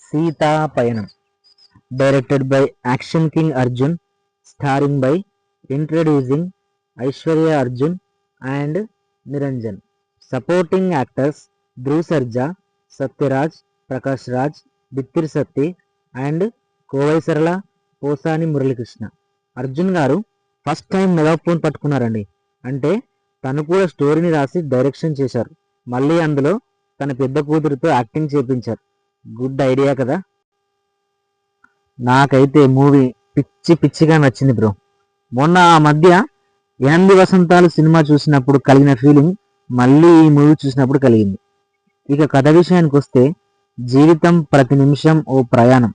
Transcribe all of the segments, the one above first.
Sita Payanam directed by action king Arjun, starring by introducing Aishwarya Arjun and Niranjan. Supporting actors Dhruv Sarja, Sathyaraj, Prakash Raj, Bithiri Sathi and Kovai Sarala, Posani Muralikrishna. Arjun గారు first time megaphone పట్టుకున్నారండి. అంటే తను కూడా స్టోరీని రాసి డైరెక్షన్ చేశారు. మళ్ళీ అందులో తన పెద్ద కూతురుతో యాక్టింగ్ చేపించారు. గుడ్ ఐడియా కదా. నాకైతే మూవీ పిచ్చి పిచ్చిగా నచ్చింది బ్రో. మొన్న ఆ మధ్య 8 వసంతాలు సినిమా చూసినప్పుడు కలిగిన ఫీలింగ్ మళ్ళీ ఈ మూవీ చూసినప్పుడు కలిగింది. ఇక కథ విషయానికి వస్తే, జీవితం ప్రతి నిమిషం ఓ ప్రయాణం.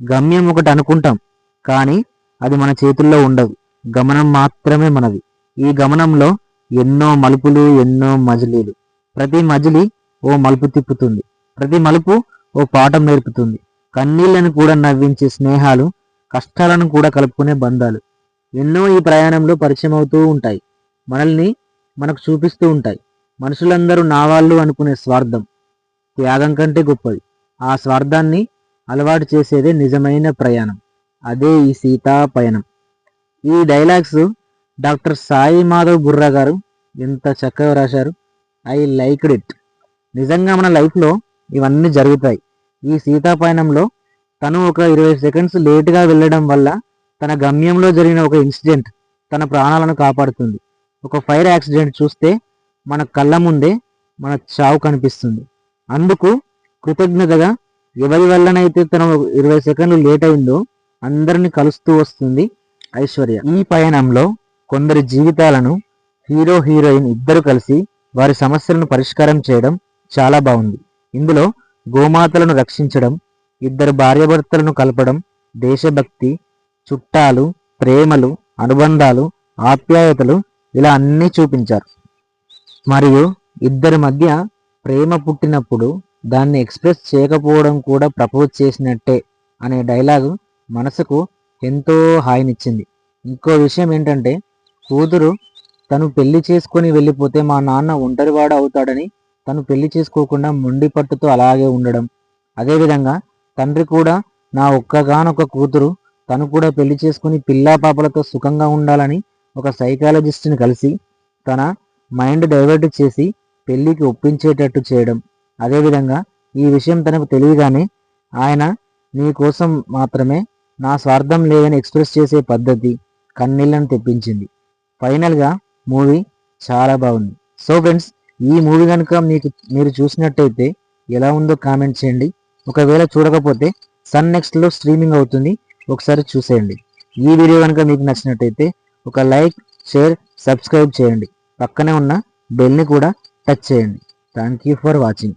గమ్యం ఒకటి అనుకుంటాం, కానీ అది మన చేతుల్లో ఉండదు. గమనం మాత్రమే మనది. ఈ గమనంలో ఎన్నో మలుపులు, ఎన్నో మజిలీలు. ప్రతి మజిలీ ఓ మలుపు తిప్పుతుంది, ప్రతి మలుపు ఓ పాఠం నేర్పుతుంది. కన్నీళ్లను కూడా నవ్వించే స్నేహాలు, కష్టాలను కూడా కలుపుకునే బంధాలు ఎన్నో ఈ ప్రయాణంలో పరిచయం అవుతూ ఉంటాయి. మనల్ని మనకు చూపిస్తూ ఉంటాయి. మనుషులందరూ నా వాళ్ళు అనుకునే స్వార్థం త్యాగం కంటే గొప్పది. ఆ స్వార్థాన్ని అలవాటు చేసేదే నిజమైన ప్రయాణం. అదే ఈ సీతా పయనం. ఈ డైలాగ్స్ డాక్టర్ సాయి మాధవ్ బుర్రా గారు ఎంత చక్కగా రాశారు. I liked it. నిజంగా మన లైఫ్లో ఇవన్నీ జరుగుతాయి. ఈ సీతాపయనంలో తను ఒక 20 సెకండ్స్ లేటుగా వెళ్ళడం వల్ల తన గమ్యంలో జరిగిన ఒక ఇన్సిడెంట్ తన ప్రాణాలను కాపాడుతుంది. ఒక ఫైర్ యాక్సిడెంట్ చూస్తే మన కళ్ళ ముందే మన చావు కనిపిస్తుంది. అందుకు కృతజ్ఞతగా ఎవరి వల్లనైతే తను 20 సెకండ్లు లేట్ అయిందో అందరిని కలుస్తూ వస్తుంది ఐశ్వర్య. ఈ పయనంలో కొందరి జీవితాలను హీరో హీరోయిన్ ఇద్దరు కలిసి వారి సమస్యలను పరిష్కారం చేయడం చాలా బాగుంది. ఇందులో గోమాతలను రక్షించడం, ఇద్దరు భార్యాభర్తలను కలపడం, దేశభక్తి, చుట్టాలు, ప్రేమలు, అనుబంధాలు, ఆప్యాయతలు ఇలా అన్నీ చూపించారు. మరియు ఇద్దరి మధ్య ప్రేమ పుట్టినప్పుడు దాన్ని ఎక్స్ప్రెస్ చేయకపోవడం కూడా ప్రపోజ్ చేసినట్టే అనే డైలాగు మనసుకు ఎంతో హాయినిచ్చింది. ఇంకో విషయం ఏంటంటే, కూతురు తను పెళ్లి చేసుకొని వెళ్ళిపోతే మా నాన్న ఒంటరివాడు అవుతాడని తను పెళ్లి చేసుకోకుండా మొండి పట్టుతో అలాగే ఉండడం. అదేవిధంగా తండ్రి కూడా నా ఒక్కగానొక్క కూతురు, తను కూడా పెళ్లి చేసుకుని పిల్లా పాపలతో సుఖంగా ఉండాలని ఒక సైకాలజిస్ట్ని కలిసి తన మైండ్ డైవర్ట్ చేసి పెళ్లికి ఒప్పించేటట్టు చేయడం. అదేవిధంగా ఈ విషయం తనకు తెలియగానే ఆయన నీ కోసం మాత్రమే, నా స్వార్థం లేదని ఎక్స్ప్రెస్ చేసే పద్ధతి కన్నీళ్లను తెప్పించింది. ఫైనల్గా మూవీ చాలా బాగుంది. సో ఫ్రెండ్స్, ఈ మూవీ కనుక మీరు చూసినట్టయితే ఎలా ఉందో కామెంట్ చేయండి. ఒకవేళ చూడకపోతే సన్ నెక్స్ట్లో స్ట్రీమింగ్ అవుతుంది, ఒకసారి చూసేయండి. ఈ వీడియో కనుక మీకు నచ్చినట్టయితే ఒక లైక్, షేర్, సబ్స్క్రైబ్ చేయండి. పక్కనే ఉన్న బెల్ని కూడా టచ్ చేయండి. Thank you for watching.